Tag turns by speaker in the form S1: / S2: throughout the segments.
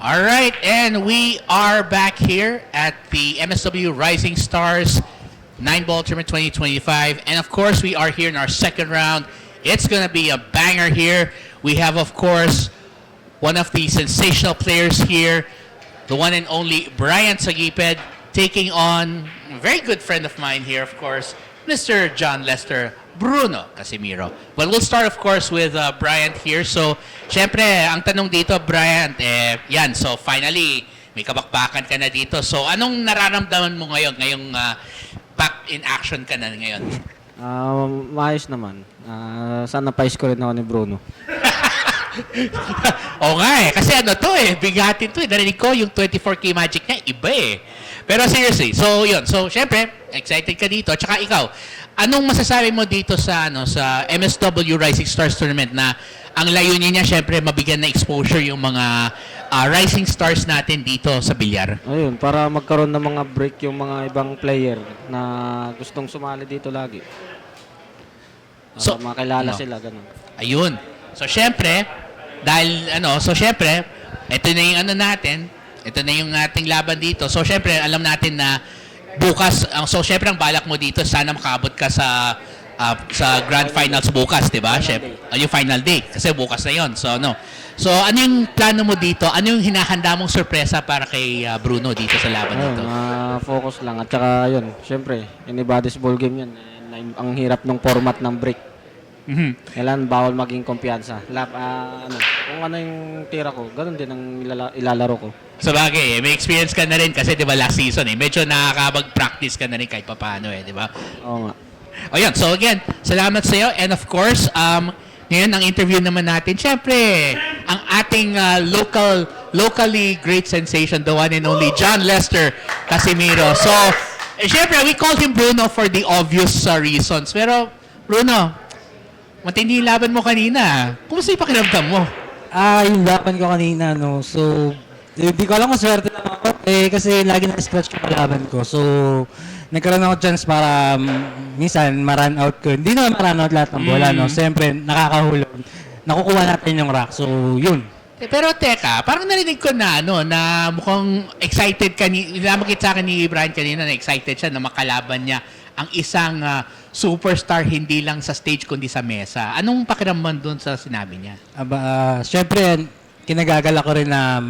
S1: All right, and we are back here at the MSW Rising Stars 9-ball tournament 2025. And of course, we are here in our second round. It's going to be a banger here. We have, of course, one of the sensational players here, the one and only Bryant Saguiped, taking on a very good friend of mine here, of course, Mr. John Lester Bruno Casimiro. Well, we'll start, of course, with Bryant here. So, syempre, ang tanong dito, Bryant, yan, so finally, may kabakbakan ka na dito. So, anong nararamdaman mo ngayon? Ngayong back in action ka na ngayon?
S2: Maayos naman. Sana pa-score rin ako ni Bruno.
S1: Oo nga kasi ano to bigatin to narinig ko yung 24K magic niya, iba Pero seriously, so yun. So, syempre, excited ka dito. Tsaka ikaw, anong masasabi mo dito sa sa MSW Rising Stars Tournament na ang layunin niya, syempre, mabigyan na exposure yung mga Rising Stars natin dito sa bilyar?
S2: Ayun, para magkaroon ng mga break yung mga ibang player na gustong sumali dito lagi. Para
S1: So,
S2: makilala sila, ganun.
S1: Ayun. So, syempre, dahil so syempre, ito na yung natin, ito na yung ating laban dito. So, syempre, alam natin na bukas, so syempre ang balak mo dito, sana makaabot ka sa Grand Finals bukas, di ba? Yung final day. Kasi bukas na yon. So, So, ano yung plano mo dito? Ano yung hinahanda mong sorpresa para kay Bruno dito sa laban dito?
S2: Focus lang. At saka yun, syempre, anybody's ball game yan. Ang hirap ng format ng break. Kailan bawal maging kumpiyansa. Kung ano yung tira ko, ganun din ang ilalaro ko.
S1: Sa bagay, may experience ka na rin kasi 'di ba last season medyo nakakapag-practice ka na rin kahit papaano 'di ba?
S2: Oo nga.
S1: O yun, so again, salamat sa iyo and of course, ngayon ang interview naman natin, syempre, ang ating locally great sensation, the one and only John Lester Casimiro. So, syempre, we called him Bruno for the obvious reasons. Pero, Bruno, matindi yung laban mo kanina. Kumusta yung pakiramdam mo?
S3: Yung laban ko kanina, no. So, hindi ko alam kung swerte lang ako. Kasi lagi na-scratch yung kalaban ko. So, nagkaroon ako chance para minsan ma-run out ko. Hindi naman ma-run out lahat ng bola, no. Siyempre, nakakahulog. Nakukuha natin yung rack. So, yun.
S1: Pero teka, parang narinig ko na, na mukhang excited ka nilamang sa akin ni Brian kanina na excited siya na makalaban niya ang isang superstar hindi lang sa stage kundi sa mesa. Anong pakiramdam doon sa sinabi niya?
S3: Siyempre, kinagagala ko rin na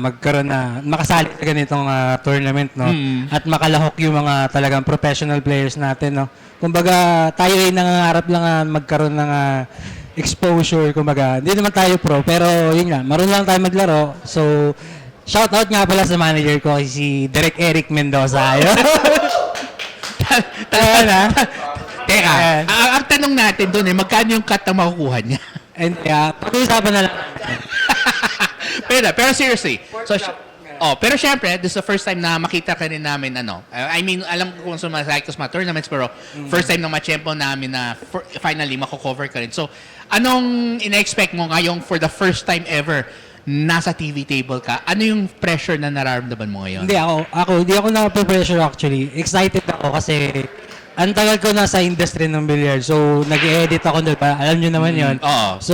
S3: makasali sa ganitong tournament, no? At makalahok yung mga talagang professional players natin, no? Kumbaga, tayo ay nangangarap lang magkaroon ng exposure, kumbaga. Hindi naman tayo pro, pero yun nga, marunong lang tayo maglaro. So, shout out nga pala sa manager ko, si Direk Eric Mendoza.
S1: Teka, ang tanong natin doon magkano yung cut na makukuha niya?
S3: And pag-uusapan na lang.
S1: pero seriously, pero syempre, this is the first time na makita ka rin namin, I mean, alam ko kung sumasakit ko sa mga tournaments, pero first time na ma-champion namin na finally mako-cover ka rin. So, anong ina-expect mo ngayong for the first time ever nasa TV table ka? Ano yung pressure na nararamdaman mo ngayon?
S3: Hindi ako na-pressure actually. Excited ako kasi ang tagal ko na sa industry ng billiard. So, nag-edit ako doon. Alam nyo naman yon. So,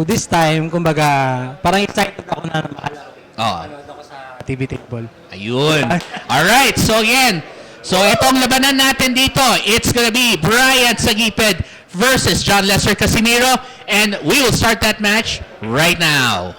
S3: this time, kumbaga, parang excited ako na makalaro. Ako sa TV table.
S1: Ayun. Alright, so again, itong labanan natin dito, it's gonna be Bryant Saguiped versus John Lester Casimiro, and we will start that match right now.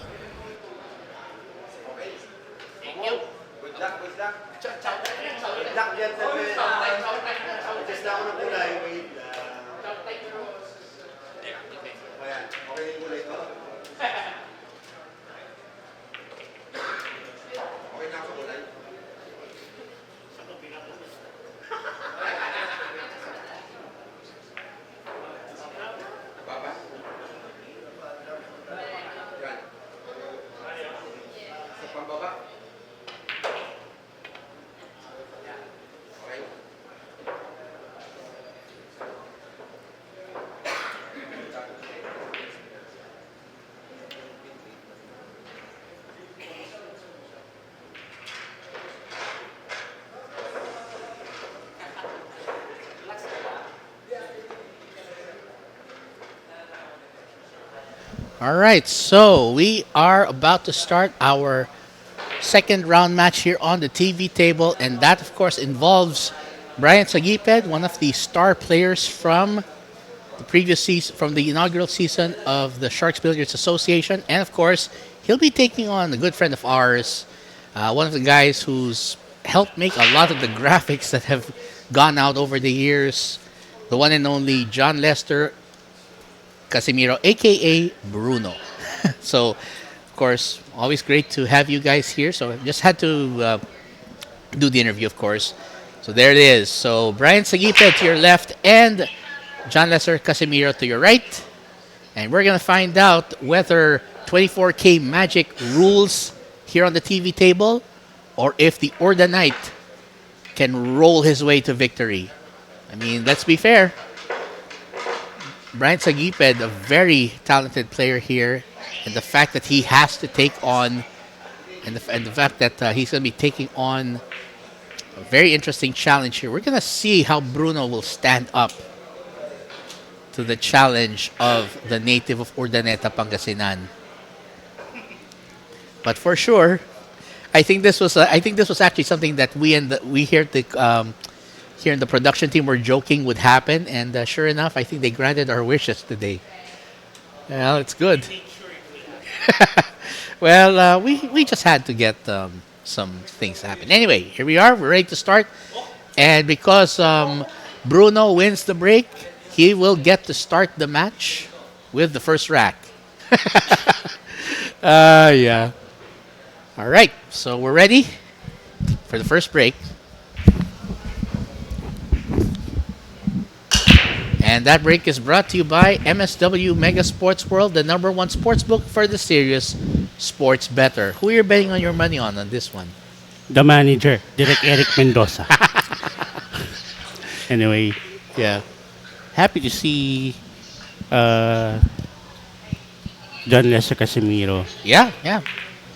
S1: All right, so we are about to start our second round match here on the TV table, and that, of course, involves Bryant Saguiped, one of the star players from the previous season, from the inaugural season of the Sharks Billiards Association, and of course, he'll be taking on a good friend of ours, one of the guys who's helped make a lot of the graphics that have gone out over the years, the one and only John Lester Casimiro, aka Bruno. So, of course, always great to have you guys here. So, I just had to do the interview, of course. So, there it is. So, Brian Saguiped to your left and John Lester Casimiro to your right. And we're going to find out whether 24K Magic rules here on the TV table or if the Urdanite can roll his way to victory. I mean, let's be fair. Bryant Saguiped, a very talented player here, and the fact that he has to take on, and the fact that he's going to be taking on a very interesting challenge here. We're going to see how Bruno will stand up to the challenge of the native of Urdaneta, Pangasinan. But for sure, I think this was actually something that we here at the here in the production team were joking would happen, and sure enough, I think they granted our wishes today. Well, it's good. Well, we just had to get some things happen. Anyway, here we are. We're ready to start, and because Bruno wins the break, he will get to start the match with the first rack. Yeah. All right, so we're ready for the first break. And that break is brought to you by MSW Mega Sports World, the #1 sports book for the serious sports bettor. Who are you betting on your money on this one?
S4: The manager, Direct Eric Mendoza. Anyway,
S1: Yeah.
S4: happy to see John Lester Casimiro
S1: Yeah.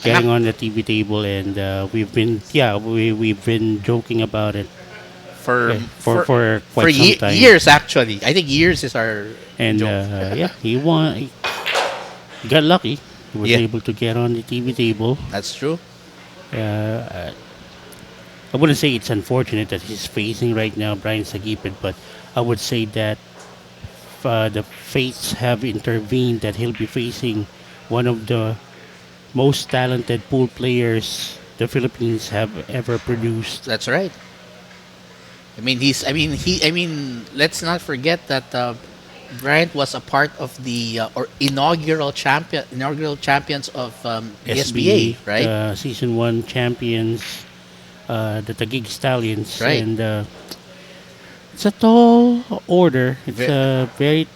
S4: getting on the TV table, and we've been joking about it
S1: For
S4: quite some time.
S1: years, actually. I think years is our
S4: And
S1: joke.
S4: yeah, he won. He got lucky. He was
S1: Yeah.
S4: able to get on the TV table.
S1: That's true.
S4: I wouldn't say it's unfortunate that he's facing right now Bryant Saguiped, but I would say that the fates have intervened that he'll be facing one of the most talented pool players the Philippines have ever produced.
S1: That's right. Let's not forget that Bryant was a part of the inaugural champions of the SBA, right?
S4: Season 1 champions, the Taguig Stallions.
S1: Right.
S4: And it's a tall order. It's a very,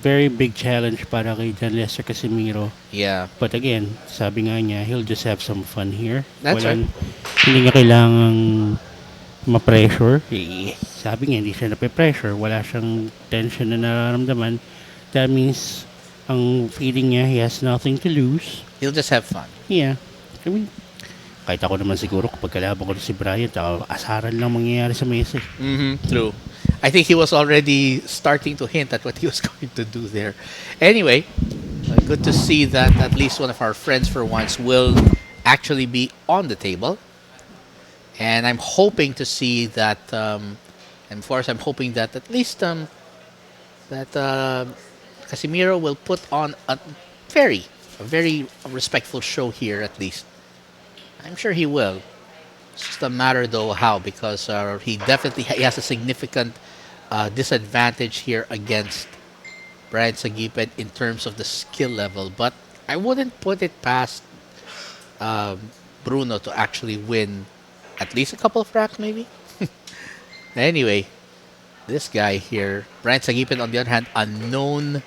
S4: very big challenge para kay John Lester Casimiro.
S1: Yeah.
S4: But again, sabi nga niya, he'll just have some fun here.
S1: That's right.
S4: Hindi niya kailangang ma-pressure. Sabi niya, hindi siya nape-pressure. Wala siyang tension na nararamdaman. That means, ang feeling niya, he has nothing to lose.
S1: He'll just have fun.
S4: Yeah. I mean, kahit ako naman siguro, kapag kalaban ko si Bryant, asaran lang mangyayari sa mesa.
S1: True. I think he was already starting to hint at what he was going to do there. Anyway, good to see that at least one of our friends for once will actually be on the table. And I'm hoping to see that, and of course, I'm hoping that at least Casimiro will put on a very respectful show here at least. I'm sure he will. It's just a matter though how, because he has a significant disadvantage here against Bryant Saguiped in terms of the skill level. But I wouldn't put it past Bruno to actually win at least a couple of racks, maybe. Anyway, this guy here, Bryant Saguiped, on the other hand, a known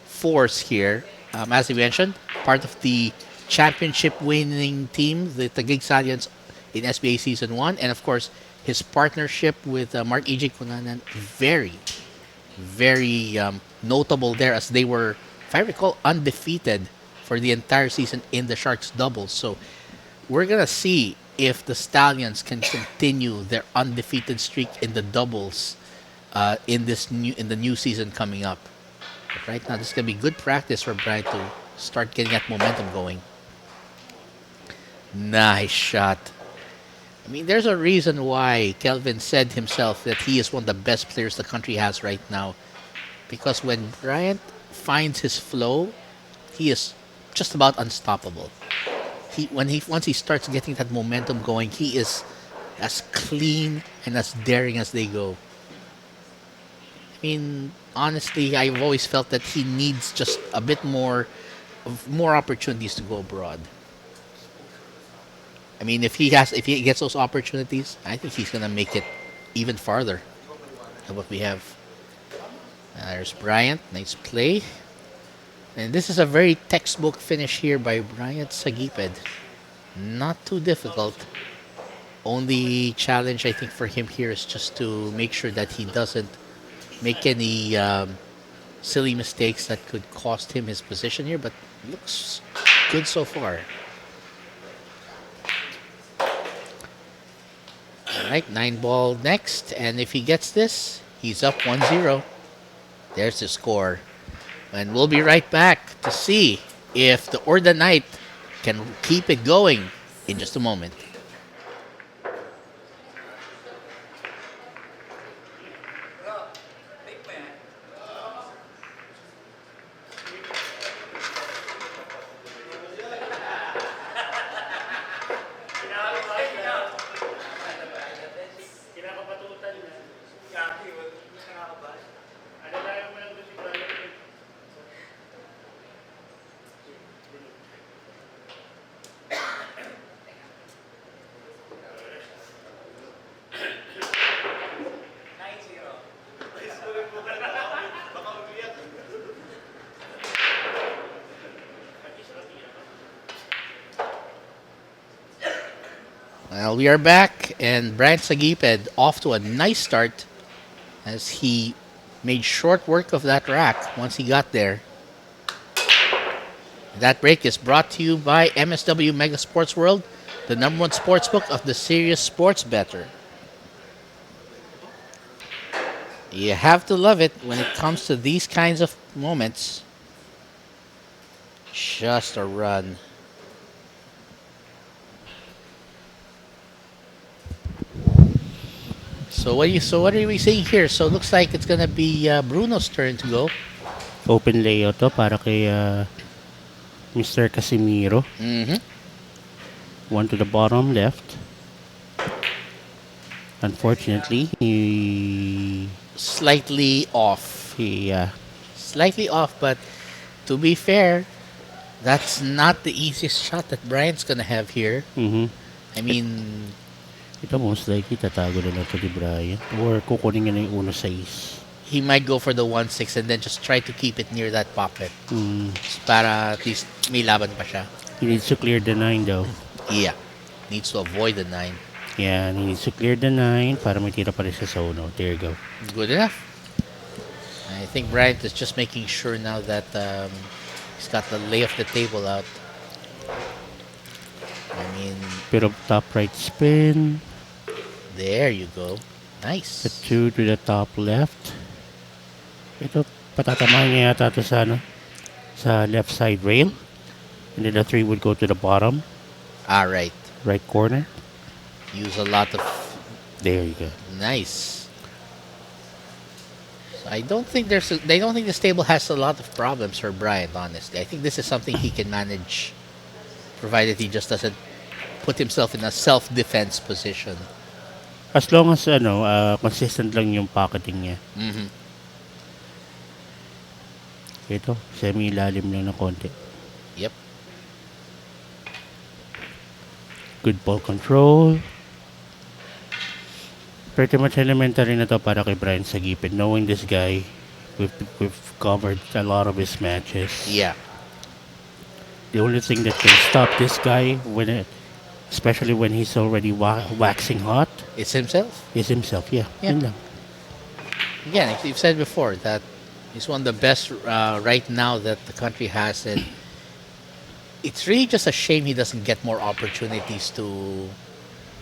S1: force here. As we mentioned, part of the championship winning team, the Taguig Stallions in SBA Season 1. And of course, his partnership with Mark E.J. Cunanan, very notable there, as they were, if I recall, undefeated for the entire season in the Sharks doubles. So we're going to see if the Stallions can continue their undefeated streak in the doubles in the new season coming up. But right now, this is going to be good practice for Bryant to start getting that momentum going. Nice shot. I mean, there's a reason why Kelvin said himself that he is one of the best players the country has right now. Because when Bryant finds his flow, he is just about unstoppable. Once he starts getting that momentum going, he is as clean and as daring as they go. I mean, honestly, I've always felt that he needs just a bit more opportunities to go abroad. I mean, if he gets those opportunities, I think he's gonna make it even farther than what we have. There's Bryant, nice play, and this is a very textbook finish here by Bryant Saguiped. Not too difficult. Only challenge I think for him here is just to make sure that he doesn't make any silly mistakes that could cost him his position here. But looks good so far. Alright, 9 ball next, and if he gets this, he's up 1-0. There's the score. And we'll be right back to see if the Urdanites can keep it going in just a moment. Well, we are back, and Bryant Saguiped off to a nice start as he made short work of that rack once he got there. That break is brought to you by MSW Mega Sports World, the #1 sportsbook of the serious sports bettor. You have to love it when it comes to these kinds of moments. Just a run. So what are we seeing here? So it looks like it's gonna be Bruno's turn to go.
S4: Open layout to para kay Mr. Casimiro.
S1: Mm-hmm.
S4: One to the bottom left. Unfortunately,
S1: Slightly off.
S4: he
S1: Slightly off, but to be fair, that's not the easiest shot that Bryant's gonna have here. I mean,
S4: ito most likely tatago na lang to ni Brian or kukunin niya na yung 1-6.
S1: he might go for the 1-6 and then just try to keep it near that pocket. Para at least may laban pa siya.
S4: He needs to clear the 9 though.
S1: Yeah. Needs to avoid the 9.
S4: Yeah, he needs to clear the 9 para may tira pa rin sa zone. There you go.
S1: Good enough. I think Bryant is just making sure now that he's got the lay of the table out. I mean,
S4: Bit of top right spin.
S1: there you go. Nice.
S4: The 2 to the top left. Ito, patatamahan niya yata ito sa, sa left side rail. And then the 3 would go to the bottom.
S1: Right.
S4: Right corner.
S1: Use a lot of...
S4: There you go.
S1: Nice. So I don't think they don't think this table has a lot of problems for Bryant, honestly. I think this is something he can manage, provided he just doesn't put himself in a self-defense position.
S4: As long as consistent lang yung pocketing niya.
S1: Mm-hmm.
S4: Ito, semi-ilalim lang ng konti.
S1: Yep.
S4: Good ball control. Pretty much elementary na to para kay Bryant Saguiped. Knowing this guy, we've covered a lot of his matches.
S1: Yeah.
S4: The only thing that can stop this guy, especially when he's already waxing hot,
S1: It's himself.
S4: is himself. Yeah.
S1: Yeah.
S4: Yun lang.
S1: Again, you've said before that he's one of the best right now that the country has, and it's really just a shame he doesn't get more opportunities to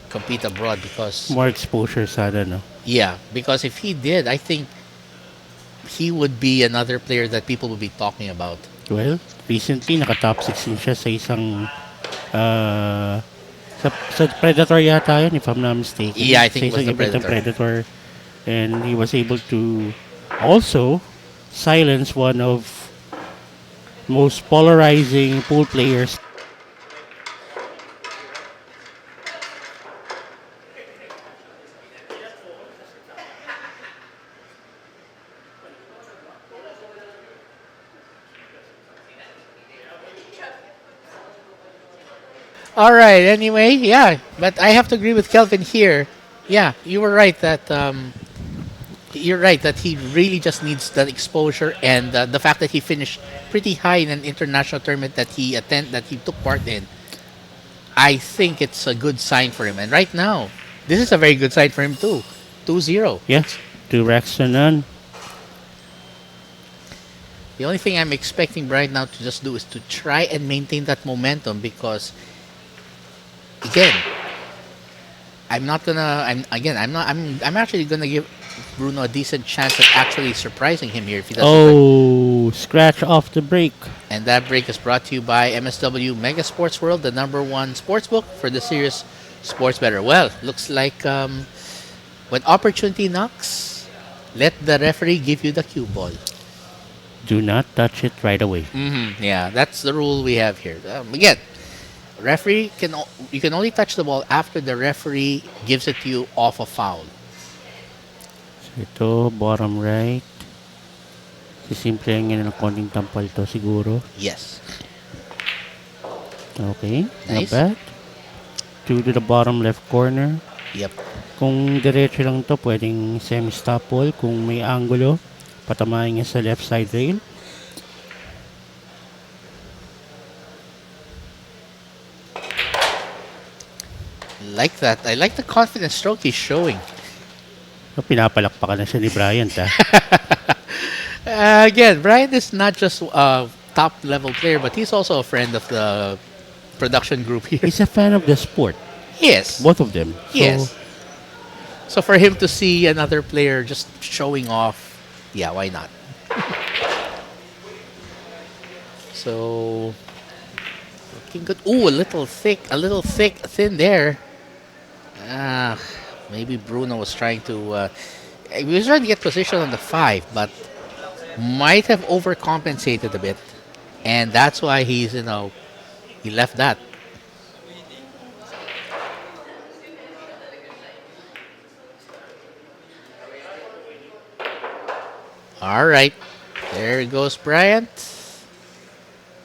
S1: compete abroad because
S4: More exposure sana, no?
S1: yeah, because if he did, I think he would be another player that people would be talking about.
S4: Well, recently, naka-top 16 siya sa isang Sa Predator yata yun, if I'm not mistaken.
S1: Yeah, I think it
S4: Sa
S1: was the
S4: isang event ng
S1: Predator.
S4: and he was able to also silence one of most polarizing pool players.
S1: All right. Anyway, yeah, but I have to agree with Kelvin here. Yeah, you were right that you're right that he really just needs that exposure and the fact that he finished pretty high in an international tournament that he took part in. I think it's a good sign for him. And right now, this is a very good sign for him too. 2-0.
S4: Yes, 2 racks to none.
S1: The only thing I'm expecting Bryant now to just do is to try and maintain that momentum because again, I'm not gonna. I'm again. I'm not. I'm actually gonna give Bruno a decent chance at actually surprising him here if he doesn't.
S4: Oh, scratch off the break.
S1: And that break is brought to you by MSW Mega Sports World, the #1 sports book for the serious sports bettor. Well, looks like when opportunity knocks, let the referee give you the cue ball.
S4: Do not touch it right away.
S1: Yeah, that's the rule we have here. Again, referee you can only touch the ball after the referee gives it to you off a foul.
S4: So ito, bottom right. Sisimple lang ng konting tampal to siguro.
S1: Yes.
S4: Okay,
S1: Nice.
S4: not bad. 2 to the bottom left corner.
S1: Yep.
S4: Kung diretso lang to, pwedeng semi-stop ball. Kung may angulo, patamahin niya sa left side rail.
S1: Like that. I like the confident stroke he's showing.
S4: So, pinapalakpakan na siya ni Bryant, ha?
S1: Again, Bryant is not just a top level player, but he's also a friend of the production group here.
S4: He's a fan of the sport.
S1: Yes.
S4: Both of them. So,
S1: Yes. So for him to see another player just showing off, yeah, why not? So looking good. Ooh, a little thin there. Maybe Bruno was trying to he was trying to get position on the 5, but might have overcompensated a bit. And that's why he left that. All right. There goes Bryant.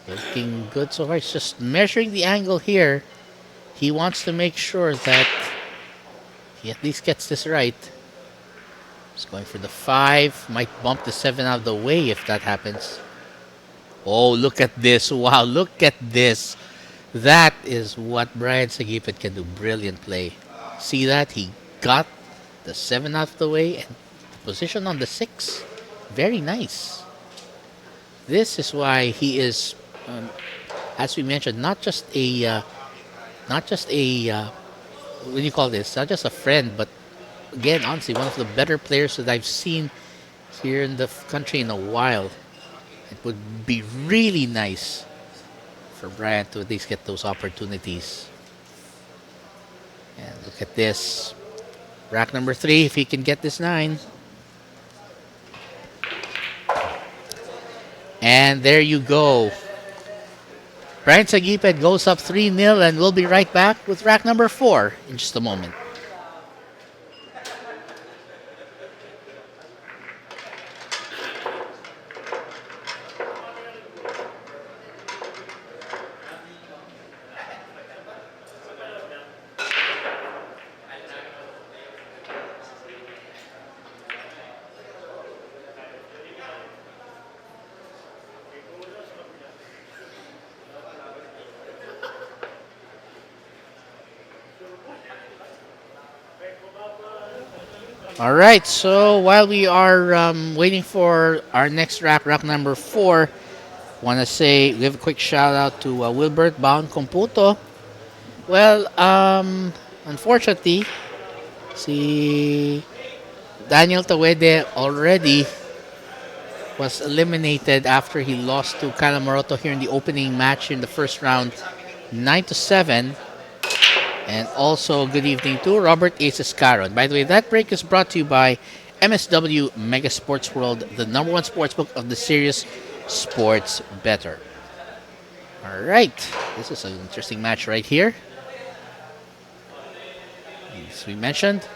S1: Looking good so far. He's just measuring the angle here. He wants to make sure that he at least gets this right. He's going for the 5. Might bump the 7 out of the way if that happens. Oh, look at this. Wow, look at this. That is what Bryant Saguiped can do. Brilliant play. See that? He got the 7 out of the way and the position on the 6. Very nice. This is why he is, as we mentioned, not just a what do you call this? Not just a friend, but again, honestly, one of the better players that I've seen here in the country in a while. It would be really nice for Bryant to at least get those opportunities. And look at this. Rack number 3, if he can get this 9. And there you go. Bryant Saguiped goes up 3-0, and we'll be right back with rack number 4 in just a moment. All right, so while we are waiting for our next rack number 4, want to say, give a quick shout out to Wilbert Baon Computo. Well, unfortunately, si Daniel Tawede already was eliminated after he lost to Casimiro here in the opening match in the first round, 9-7. And also, good evening to Robert A. Ciscaro. And by the way, that break is brought to you by MSW Mega Sports World, the number one sports book of the series Sports Better. All right, this is an interesting match right here. As we mentioned,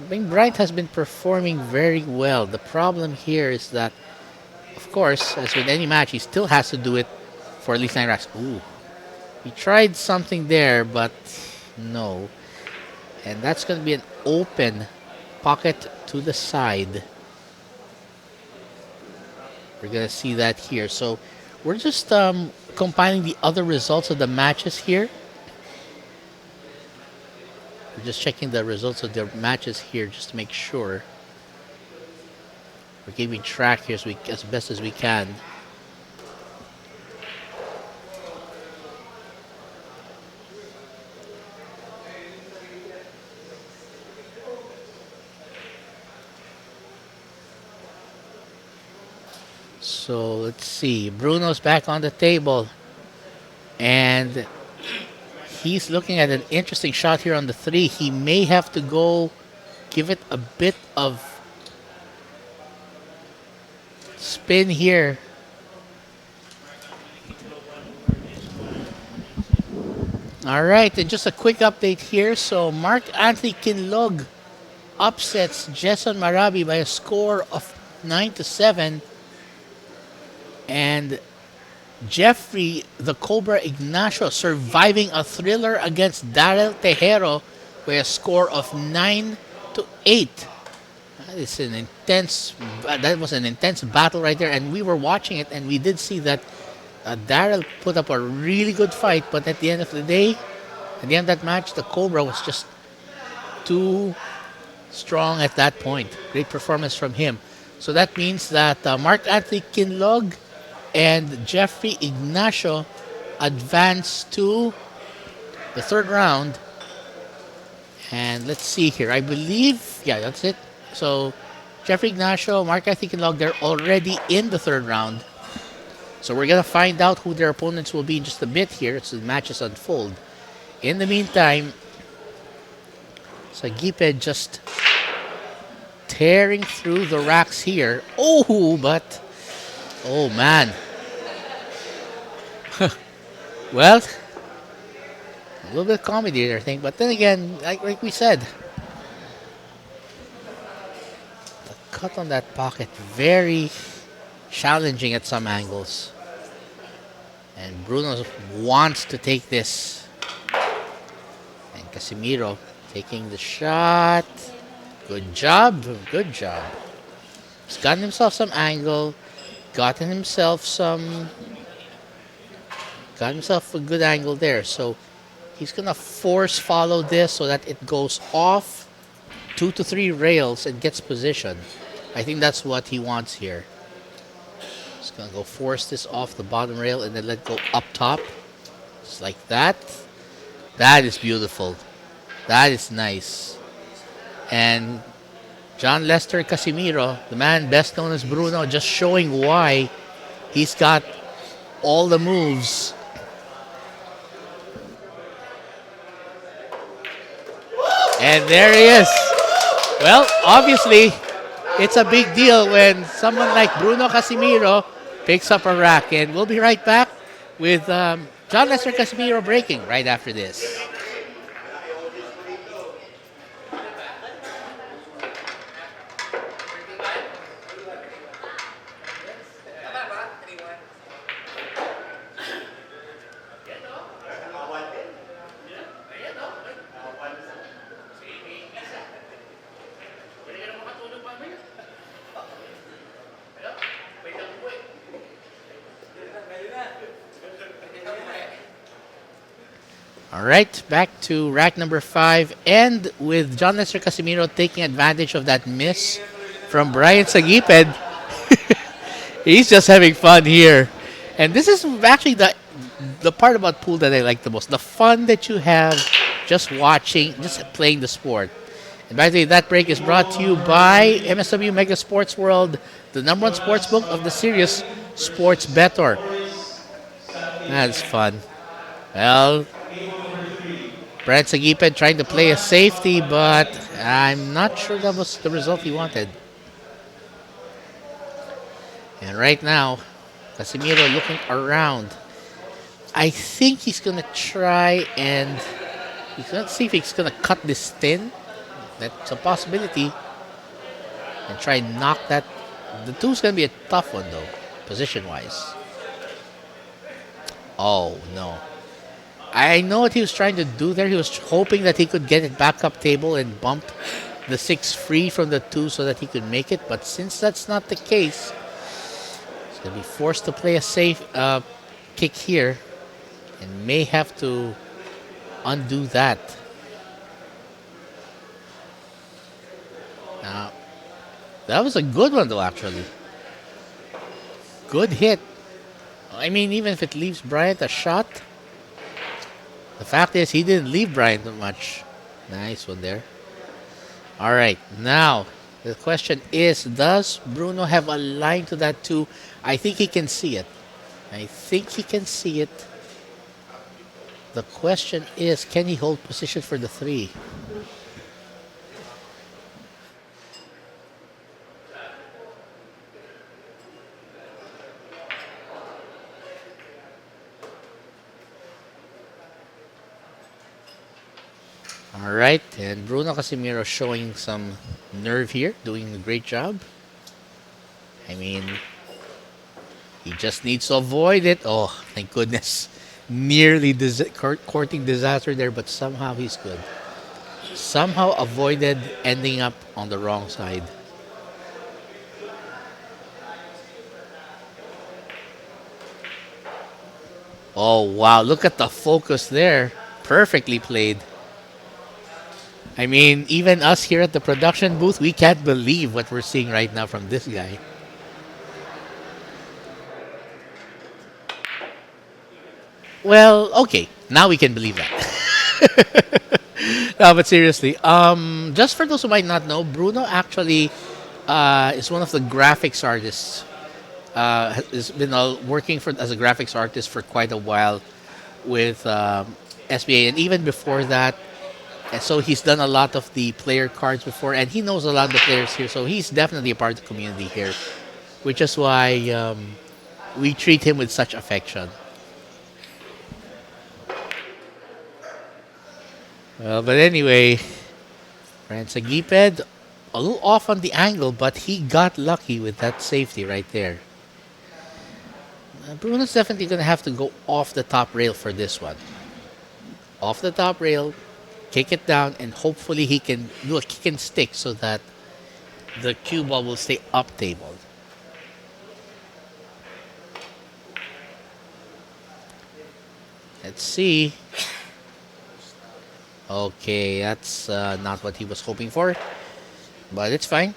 S1: Bryant has been performing very well. The problem here is that, of course, as with any match, he still has to do it for at least 9 racks. Ooh, he tried something there, but no. And that's going to be an open pocket to the side. We're going to see that here. So we're just compiling the other results of the matches here. We're just checking the results of the matches here just to make sure. We're keeping track here as best as we can. So let's see. Bruno's back on the table. And he's looking at an interesting shot here on the 3. He may have to go give it a bit of spin here. All right, and just a quick update here. So Mark Anthony Kinlog upsets Jason Marabi by a score of 9-7. And Jeffrey the Cobra Ignacio surviving a thriller against Daryl Tejero by a score of 9-8. That was an intense battle right there, and we were watching it, and we did see that Daryl put up a really good fight, but at the end of the day, at the end of that match, the Cobra was just too strong at that point. Great performance from him. So that means that Mark Anthony Kinlog and Jeffrey Ignacio advance to the third round. And let's see here. I believe, yeah, that's it. So Jeffrey Ignacio, Mark Anthony Kinlog, they're already in the third round. So we're going to find out who their opponents will be in just a bit here as the matches unfold. In the meantime, Saguiped just tearing through the racks here. Oh, but oh man. Well, a little bit of comedy there, I think. But then again, like we said, the cut on that pocket, very challenging at some angles. And Bruno wants to take this. And Casimiro taking the shot. Good job. Good job. He's gotten himself some angle. Gotten himself a good angle there. So he's going to force follow this so that it goes off 2 to 3 rails and gets position. I think that's what he wants here. He's going to go force this off the bottom rail and then let go up top. Just like that. That is beautiful. That is nice. And John Lester Casimiro, the man best known as Bruno, just showing why he's got all the moves. And there he is. Well, obviously, it's a big deal when someone like Bruno Casimiro picks up a rack. And we'll be right back with John Lester Casimiro breaking right after this. All right, back to rack number 5, and with John Lester Casimiro taking advantage of that miss from Bryant Saguiped. He's just having fun here. And this is actually the part about pool that I like the most. The fun that you have just watching, just playing the sport. And by the way, that break is brought to you by MSW Mega Sports World, the number one sports book of the series, Sports Better. That's fun. Well, Bryant Saguiped trying to play a safety, but I'm not sure that was the result he wanted. And right now, Casimiro looking around. I think he's gonna try and he's gonna see if he's gonna cut this thin. That's a possibility. And try and knock that. The two's gonna be a tough one though, position wise. Oh no. I know what he was trying to do there. He was hoping that he could get it back up table and bump the 6 free from the 2 so that he could make it. But since that's not the case, he's going to be forced to play a safe kick here and may have to undo that. Now, that was a good one though, actually. Good hit. I mean, even if it leaves Bryant a shot, the fact is he didn't leave Bryant much. Nice one there. All right, now the question is, does Bruno have a line to that too? I think he can see it. I think he can see it. The question is, can he hold position for the 3? All right, and Bruno Casimiro showing some nerve here, doing a great job. I mean, he just needs to avoid it. Oh, thank goodness. Nearly courting disaster there, but somehow he's good. Somehow avoided ending up on the wrong side. Oh, wow. Look at the focus there. Perfectly played. I mean, even us here at the production booth, we can't believe what we're seeing right now from this guy. Well, okay. Now we can believe that. No, but seriously, just for those who might not know, Bruno actually is one of the graphics artists. Has been working as a graphics artist for quite a while with SBA, and even before that. And so he's done a lot of the player cards before, and he knows a lot of the players here. So he's definitely a part of the community here, which is why we treat him with such affection. Well, but anyway, Bryant Saguiped a little off on the angle, but he got lucky with that safety right there. Bruno's definitely going to have to go off the top rail for this one. Off the top rail, kick it down, and hopefully he can do a kick and stick so that the cue ball will stay up tabled. Let's see. Okay, that's not what he was hoping for, but it's fine.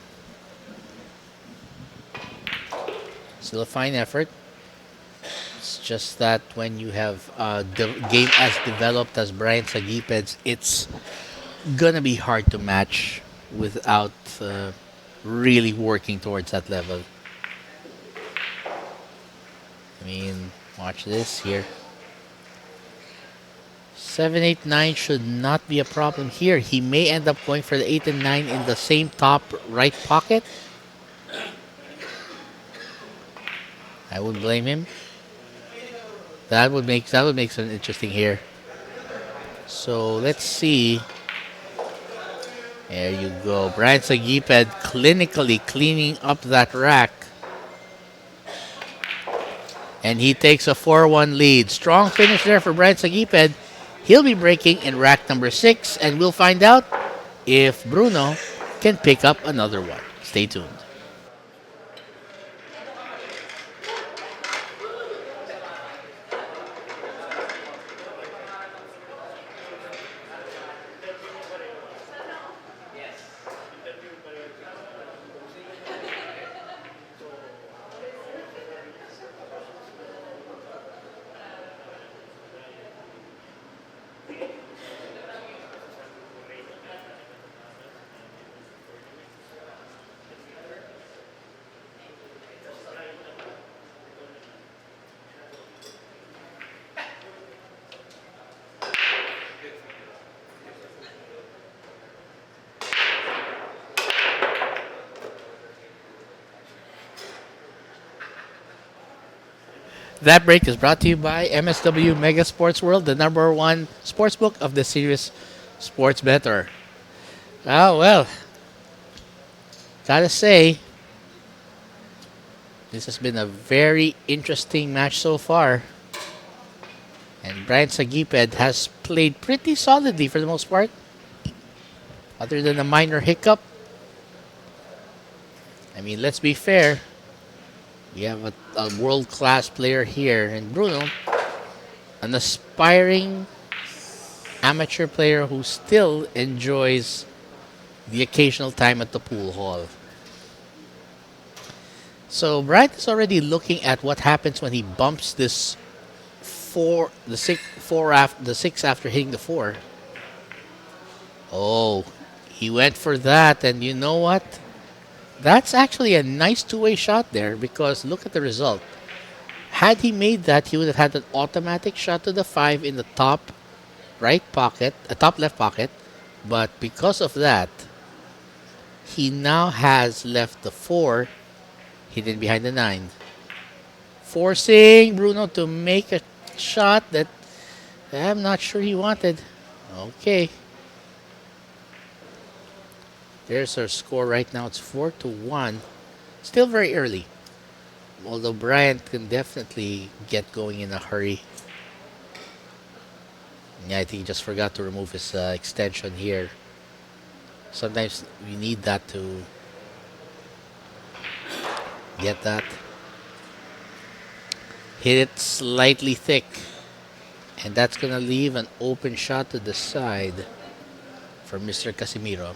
S1: Still a fine effort. It's just that when you have the game as developed as Bryant Saguiped's, it's gonna be hard to match without really working towards that level. I mean, watch this here. 7, 8, 9 should not be a problem here. He may end up going for the 8 and 9 in the same top right pocket. I wouldn't blame him. That would make something interesting here. So let's see. There you go. Bryant Saguiped clinically cleaning up that rack. And he takes a 4-1 lead. Strong finish there for Bryant Saguiped. He'll be breaking in rack number 6, and we'll find out if Bruno can pick up another one. Stay tuned. That break is brought to you by MSW Mega Sports World, the number one sports book of the serious sports bettor. Oh, well, gotta say, this has been a very interesting match so far. And Bryant Saguiped has played pretty solidly for the most part. Other than a minor hiccup. I mean, let's be fair. We have a world-class player here in Bruno. An aspiring amateur player who still enjoys the occasional time at the pool hall. So Bryant is already looking at what happens when he bumps this the six after hitting the 4. Oh, he went for that, and you know what? That's actually a nice two-way shot there because look at the result. Had he made that, he would have had an automatic shot to the 5 in the top right pocket, top left pocket. But because of that, he now has left the 4 hidden behind the 9. Forcing Bruno to make a shot that I'm not sure he wanted. Okay. There's our score right now. It's 4-1. Still very early. Although Bryant can definitely get going in a hurry. Yeah, I think he just forgot to remove his extension here. Sometimes we need that to get that. Hit it slightly thick. And that's going to leave an open shot to the side for Mr. Casimiro.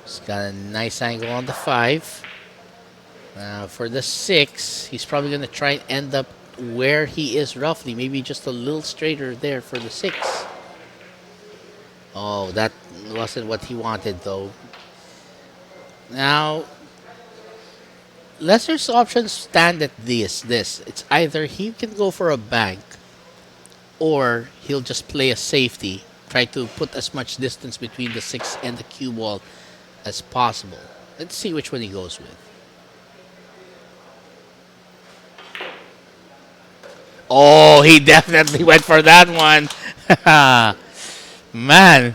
S1: He's got a nice angle on the 5. For the 6, he's probably going to try and end up where he is roughly. Maybe just a little straighter there for the 6. Oh, that wasn't what he wanted, though. Now, Lester's options stand at this. It's either he can go for a bank or he'll just play a safety. Try to put as much distance between the 6 and the cue ball as possible. Let's see which one he goes with. Oh, he definitely went for that one. Man,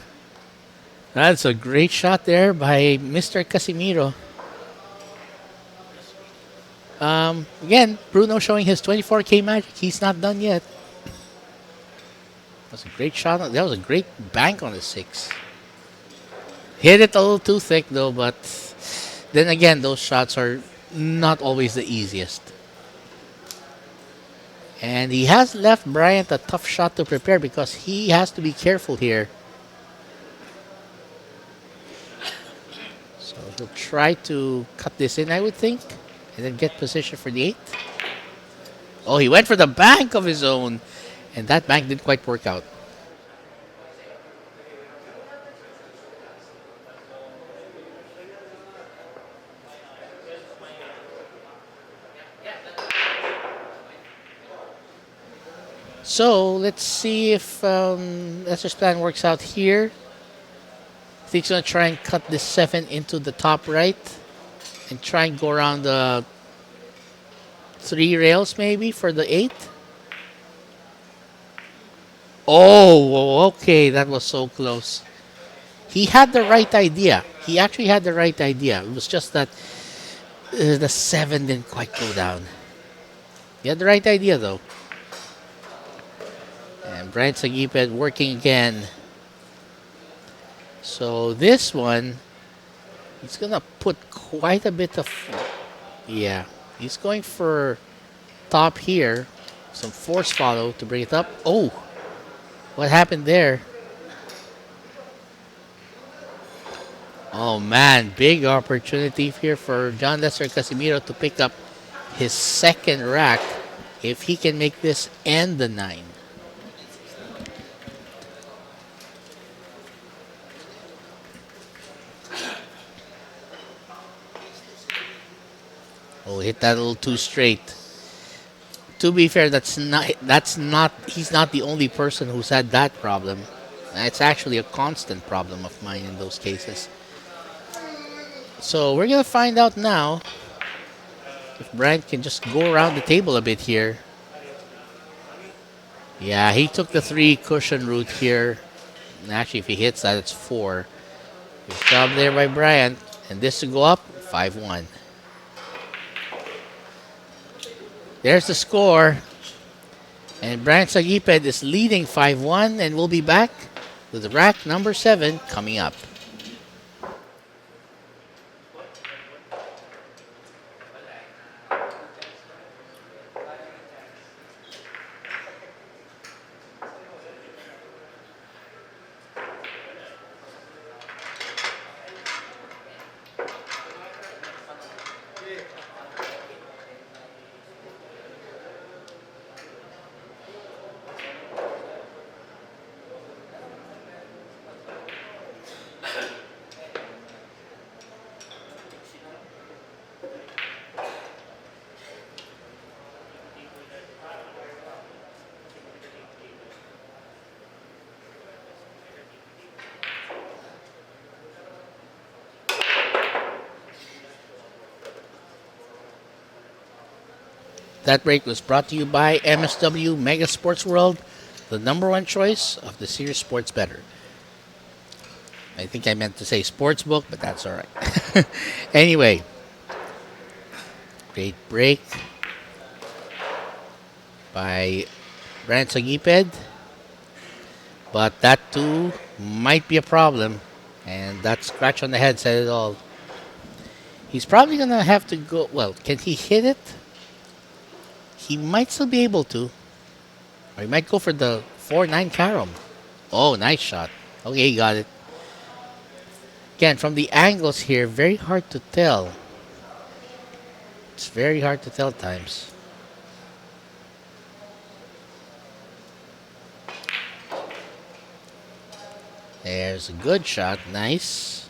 S1: that's a great shot there by Mr. Casimiro. Again, Bruno showing his 24K magic. He's not done yet. That was a great shot. That was a great bank on the 6. Hit it a little too thick though, but then again, those shots are not always the easiest. And he has left Bryant a tough shot to prepare because he has to be careful here. So he'll try to cut this in, I would think, and then get position for the 8. Oh, he went for the bank of his own, and that bank didn't quite work out. So let's see if Lester's plan works out here. I think he's going to try and cut this 7 into the top right and try and go around the 3 rails maybe for the 8. Oh, okay, that was so close. He had the right idea. He actually had the right idea. It was just that the 7 didn't quite go down. He had the right idea though. And Bryant Saguiped working again. So this one, he's going to put quite a bit of... Yeah, he's going for top here. Some force follow to bring it up. Oh, what happened there? Oh man, big opportunity here for John Lester Casimiro to pick up his second rack if he can make this and the 9. Oh, hit that a little too straight. To be fair, he's not the only person who's had that problem. It's actually a constant problem of mine in those cases. So we're gonna find out now if Bryant can just go around the table a bit here. Yeah, he took the 3 cushion route here. And actually, if he hits that, it's 4. Good job there by Bryant. And this to go up, 5-1. There's the score. And Bryant Saguiped is leading 5-1, and we'll be back with rack number 7 coming up. That break was brought to you by MSW Mega Sports World, the #1 choice of the Series Sports Better. I think I meant to say sportsbook, but that's all right. Anyway, great break by Bryant Saguiped, but that too might be a problem, and that scratch on the head said it all. He's probably going to have to go, well, can he hit it? He might still be able to. Or he might go for the 4-9 carom. Oh, nice shot. Okay, he got it. Again, from the angles here, very hard to tell. It's very hard to tell at times. There's a good shot. Nice.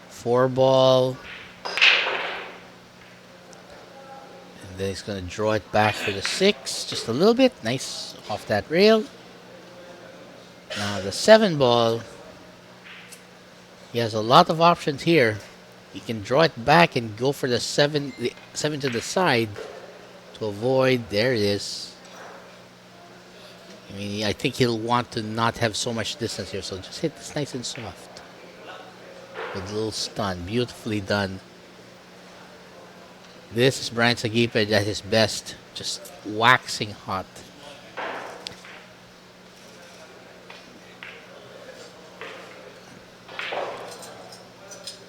S1: 4-ball. Then he's going to draw it back for the 6. Just a little bit. Nice off that rail. Now the 7-ball. He has a lot of options here. He can draw it back and go for the 7 to the side to avoid. There it is. I mean, I think he'll want to not have so much distance here. So just hit this nice and soft. With a little stun. Beautifully done. This is Bryant Saguiped at his best, just waxing hot.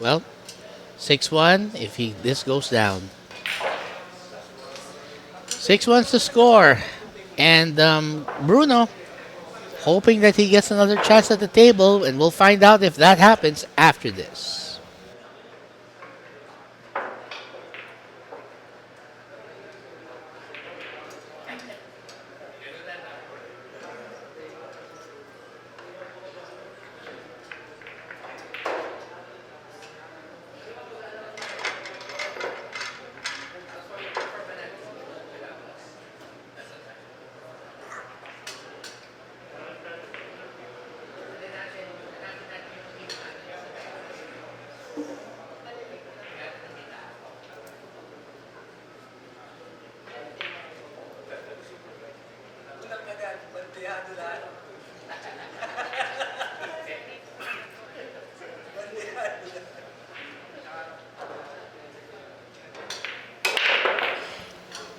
S1: Well, 6-1 if this goes down. 6-1's the score. And Bruno, hoping that he gets another chance at the table, and we'll find out if that happens after this.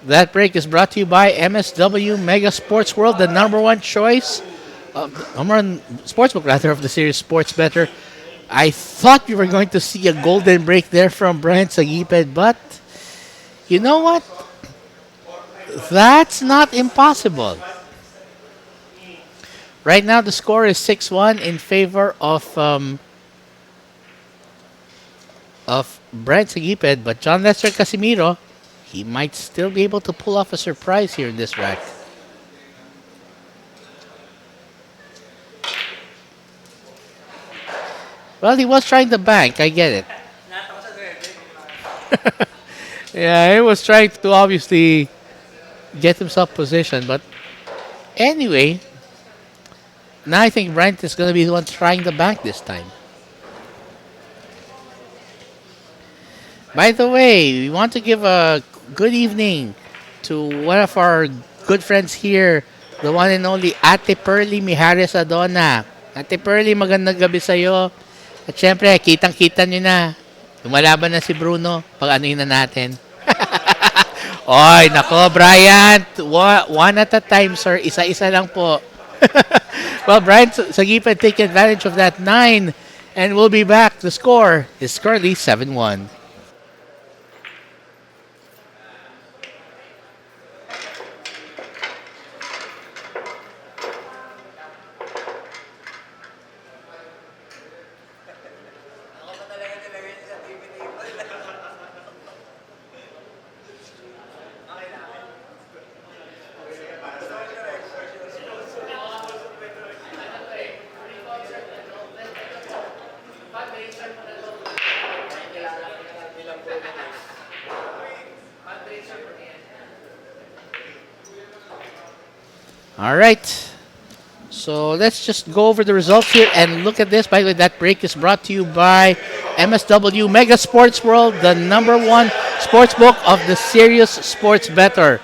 S1: That break is brought to you by MSW Mega Sports World, the #1 choice, #1 sportsbook rather of the Series Sports Better. I thought we were going to see a golden break there from Bryant Saguiped, but you know what? That's not impossible. Right now, the score is 6-1 in favor of Bryant Saguiped, but John Lester Casimiro, he might still be able to pull off a surprise here in this rack. Well, he was trying to bank. I get it. Yeah, he was trying to obviously get himself positioned, but anyway, now I think Bryant is going to be the one trying the bank this time. By the way, we want to give a good evening to one of our good friends here, the one and only Ate Pearly Mijares Adona. Ate Pearly, magandang gabi sa'yo. At syempre, kitang-kita nyo na. Lumalaban na si Bruno. Pag-anuin na natin. Oy, nako, Bryant. One at a time, sir. Isa-isa lang po. Well, Bryant Saguiped take advantage of that 9. And we'll be back. The score is currently 7-1. All right. So let's just go over the results here and look at this. By the way, that break is brought to you by MSW Mega Sports World, the #1 sports book of the serious sports bettor.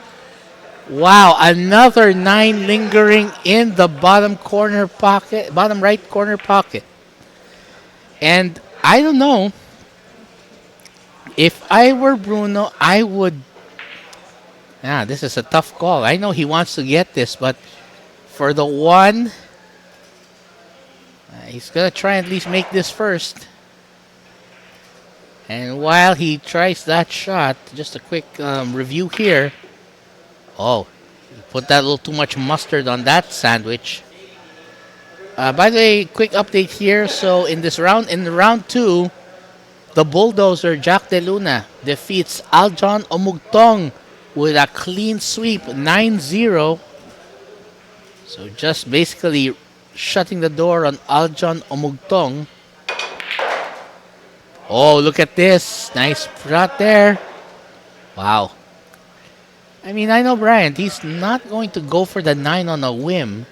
S1: Wow, another 9 lingering in the bottom corner pocket, bottom right corner pocket. And I don't know, if I were Bruno, I would. This is a tough call. I know he wants to get this, but for the 1, he's going to try and at least make this first. And while he tries that shot, just a quick review here. Oh, he put that a little too much mustard on that sandwich. By the way, quick update here. So in round 2, the bulldozer Jack De Luna defeats Aljon Omugtong with a clean sweep, 9-0. So just basically shutting the door on Aljon Omugtong. Oh, look at this. Nice shot there. Wow. I mean, I know Bryant, he's not going to go for the 9 on a whim.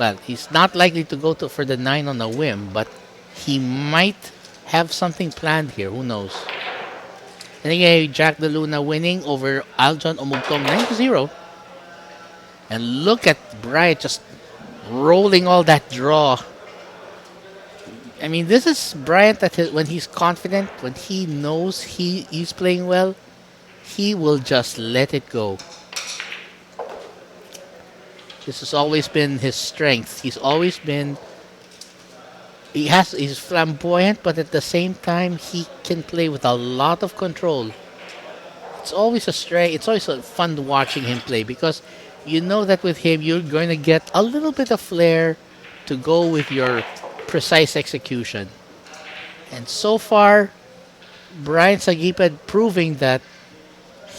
S1: Well, he's not likely to go for the 9 on a whim, but he might have something planned here. Who knows? And again, Jack De Luna winning over Aljon Omugtong 9-0. And look at Bryant just rolling all that draw. I mean, this is Bryant when he's confident, when he knows he's playing well, he will just let it go. This has always been his strength. He's flamboyant, but at the same time, he can play with a lot of control. It's always fun watching him play because you know that with him, you're going to get a little bit of flair to go with your precise execution. And so far, Bryant Saguiped proving that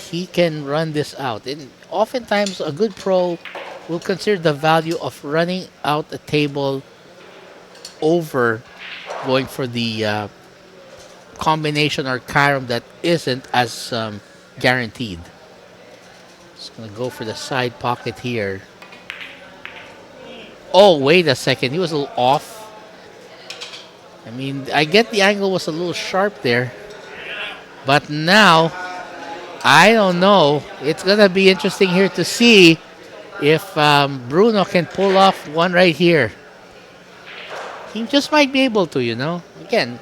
S1: he can run this out. And oftentimes, a good pro will consider the value of running out a table over going for the combination or carom that isn't as guaranteed. Just going to go for the side pocket here. Oh, wait a second. He was a little off. I mean, I get the angle was a little sharp there. But now, I don't know. It's going to be interesting here to see if Bruno can pull off one right here. He just might be able to, Again,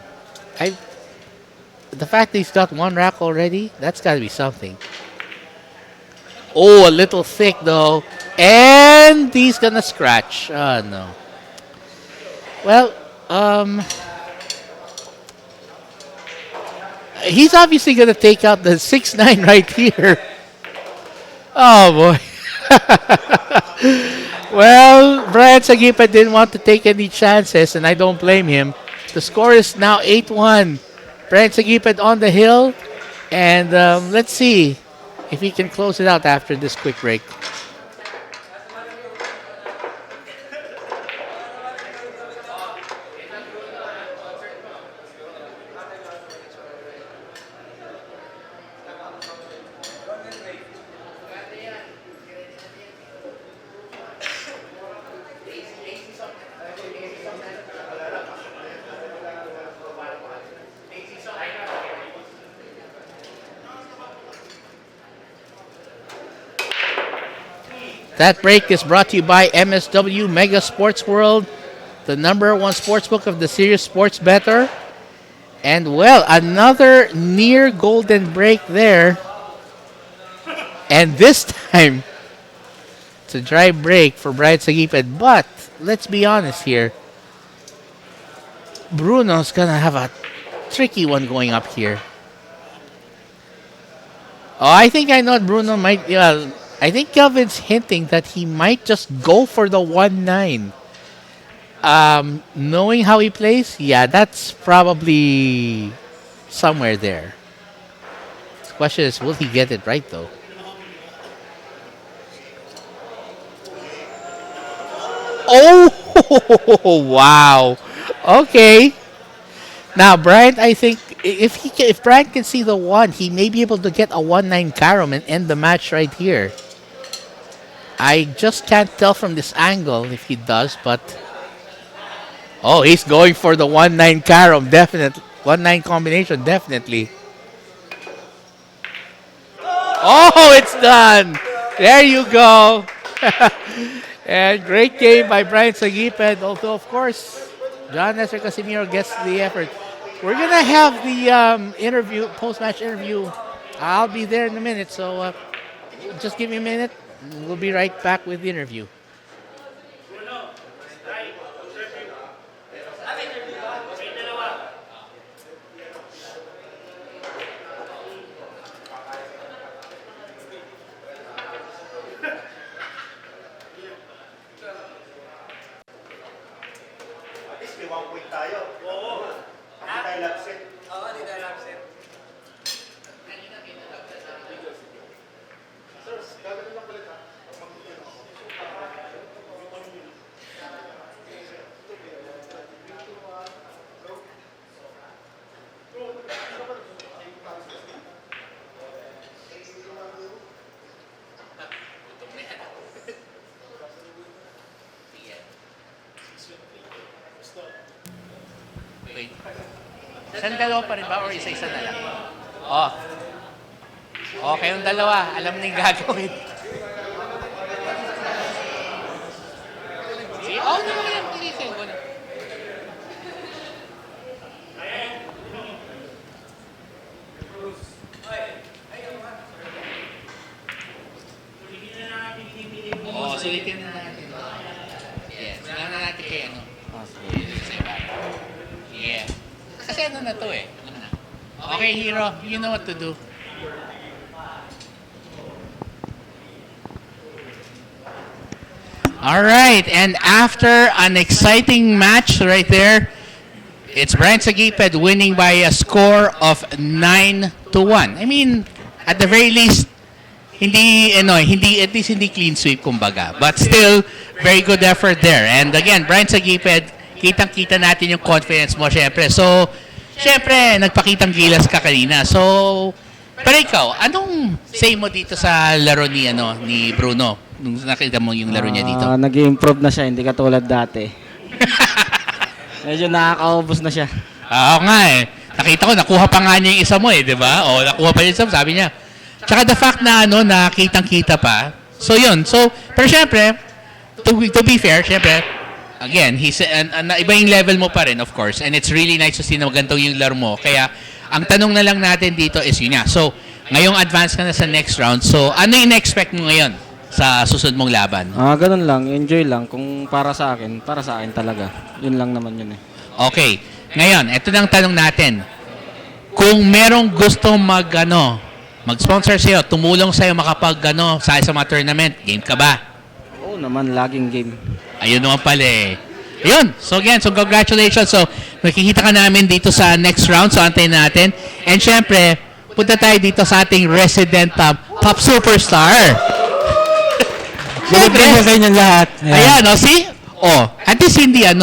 S1: the fact that he's got one rack already, that's got to be something. Oh, a little thick though. And he's going to scratch. Oh, no. Well, he's obviously going to take out the 6-9 right here. Oh, boy. Well, Bryant Saguiped didn't want to take any chances, and I don't blame him. The score is now 8-1. Bryant Saguiped on the hill, and let's see if he can close it out after this quick break. That break is brought to you by MSW Mega Sports World, the #1 sportsbook of the serious sports bettor. And well, another near golden break there. And this time, it's a dry break for Bryant Saguiped. But let's be honest here. Bruno's gonna have a tricky one going up here. Oh, I think I know what Bruno might. I think Kelvin's hinting that he might just go for the 1-9. Knowing how he plays, yeah, that's probably somewhere there. The question is, will he get it right though? Oh, wow. Okay. Now, Bryant, I think if Bryant can see the 1, he may be able to get a 1-9 carom and end the match right here. I just can't tell from this angle if he does, but oh, he's going for the 1-9 carom, definitely. 1-9 combination, definitely. Oh, it's done. There you go. And great game by Bryant Saguiped, although, of course, John Nestor Casimiro gets the effort. We're going to have the interview, post-match interview. I'll be there in a minute, so just give me a minute. We'll be right back with the interview. Wait. Isang dalawa pa rin ba or isa-isa na lang? Oh. Oh, kayong dalawa. Alam na yung gagawin. See? Oh, hindi mo lang tinisin ko na. Oh, sulitin na natin. Yeah, sulitin na natin kay ano. Yeah. Kasi ano na to eh. Alam na. Okay, Hero. You know what to do. Alright, and after an exciting match right there, it's Bryant Saguiped winning by a score of 9-1. I mean, at the very least, at least hindi clean sweep kumbaga. But still, very good effort there. And again, Bryant Saguiped, kitang-kita natin yung confidence mo, syempre. So, syempre, nagpakitang gilas ka kanina. So, pero ikaw, anong say mo dito sa laro ni Bruno? Nung nakita mo yung laro niya dito?
S2: Nag-improve na siya, hindi katulad dati. Medyo nakakaubos na siya.
S1: Oo nga eh. Nakita ko, nakuha pa nga niya yung isa mo eh, di ba? O, nakuha pa yung isa, sabi niya. Tsaka the fact na nakitang-kita pa. So, yun. So, pero syempre, to be fair, syempre, again, iba yung level mo pa rin, of course. And it's really nice to see na ganito yung laro mo. Kaya, ang tanong na lang natin dito is yun nga. So, ngayong advance ka na sa next round. So, ano yung na-expect mo ngayon sa susunod mong laban?
S2: Ganun lang. Enjoy lang. Kung para sa akin talaga. Yun lang naman yun eh.
S1: Okay. Ngayon, ito na ang tanong natin. Kung merong gusto mag-sponsor sa'yo, tumulong sa'yo sa mga tournament, game ka ba?
S2: Oo naman, laging game.
S1: Ayun naman pala eh. Ayun. So again, congratulations. So, makikita ka namin dito sa next round. So, antayin natin. And syempre, punta tayo dito sa ating resident top superstar.
S3: Syempre sa inyong lahat.
S1: Ayan, see? At least hindi 9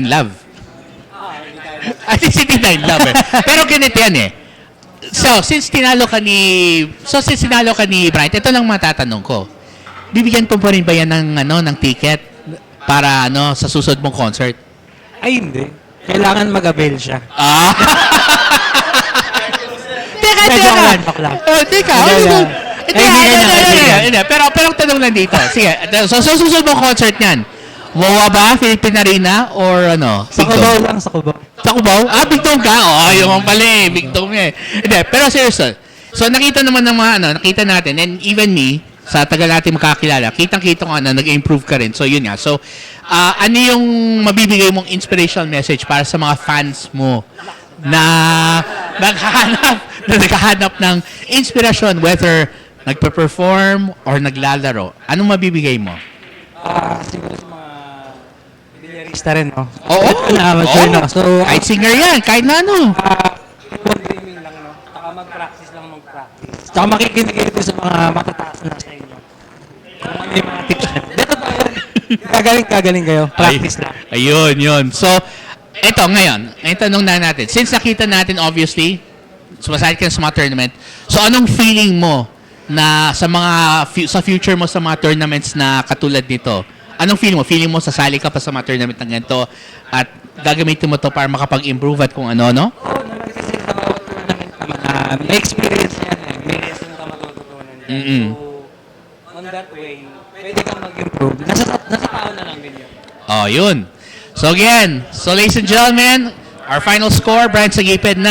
S1: love. At least hindi 9 love eh. Pero ganito yan eh. So, since tinalo ka ni Bryant, ito lang matatanong ko. Bibigyan po pa rin ba yan ng ticket para sa susunod mong concert?
S3: Ay, hindi. Kailangan mag-avail siya.
S1: Teka.
S3: Joke lang.
S1: Teka. Hindi. Pero ang tanong lang dito. Sige, so susunod mo concert niyan. Wawa ba? Philippine Arena? Or ano?
S3: Sa Cubao lang, sa Cubao.
S1: Sa Cubao? Big Dome ka? Yung pala eh. Big Dome eh. Hindi, pero seriously. So nakita naman ng mga nakita natin, and even me, sa tagal natin makakilala, kitang-kita ko nag-improve ka rin. So yun nga. So, ano yung mabibigay mong inspirational message para sa mga fans mo na naghahanap ng inspirasyon, whether nagpe-perform or naglalaro? Anong mabibigay mo?
S3: Siguro sa mga bilyarista rin, no?
S1: Oo.
S3: Amateur, no? So,
S1: kahit singer yan, kahit na ano.
S3: dreaming lang, no? Saka mag-practice. Saka makikinig kayo sa mga matataas na sa inyo. Kung ano yung mga tips. Dito pa yun. Kagaling kayo. Practice lang.
S1: Ayun, yun. So, eto ngayon, tanong na natin. Since nakita natin, obviously, sumasali ka sa mga tournament, so anong feeling mo na sa future mo sa mga tournaments na katulad nito? Anong feeling mo? Feeling mo sasali ka pa sa mga tournament ng ganito at gagamitin mo to para makapag-improve at kung ano, no?
S3: Oo, naman kasi sa mga tournament naman, may experience yan eh. May lesson ka matututunan yan. So, on that way, pwede kang mag-improve. Nasa tao na lang din yun.
S1: Oh, yun. So again, ladies and gentlemen, our final score, Bryant Saguiped 9,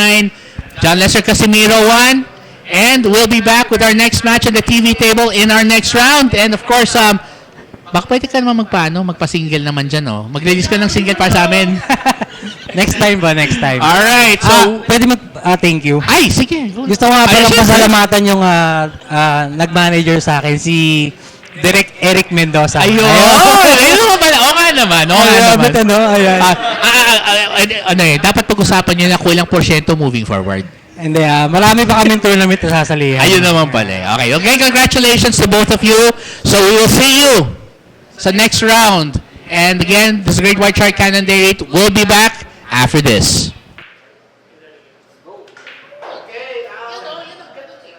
S1: John Lester Casimiro 1, and we'll be back with our next match on the TV table in our next round. And of course, baka pwede ka naman magpa-single naman dyan, oh. Mag-release ka ng single para sa amin.
S3: Next time.
S1: Alright, so...
S3: pwede thank you.
S1: Ay, sige.
S3: Gusto ko nga palang pasalamatan yung nag-manager sa akin, si Direk Eric Mendoza.
S1: Ayun! Ayun naman pala. Oo nga naman. Dapat pag-usapan nyo na kulang porsyento moving forward.
S3: Hindi, marami pa kami tournament na sasalihan.
S1: Ayun naman pala. Okay, congratulations to both of you. So we will see you sa next round. And again, this is Great White Shark Cannon Day 8. We'll be back after this.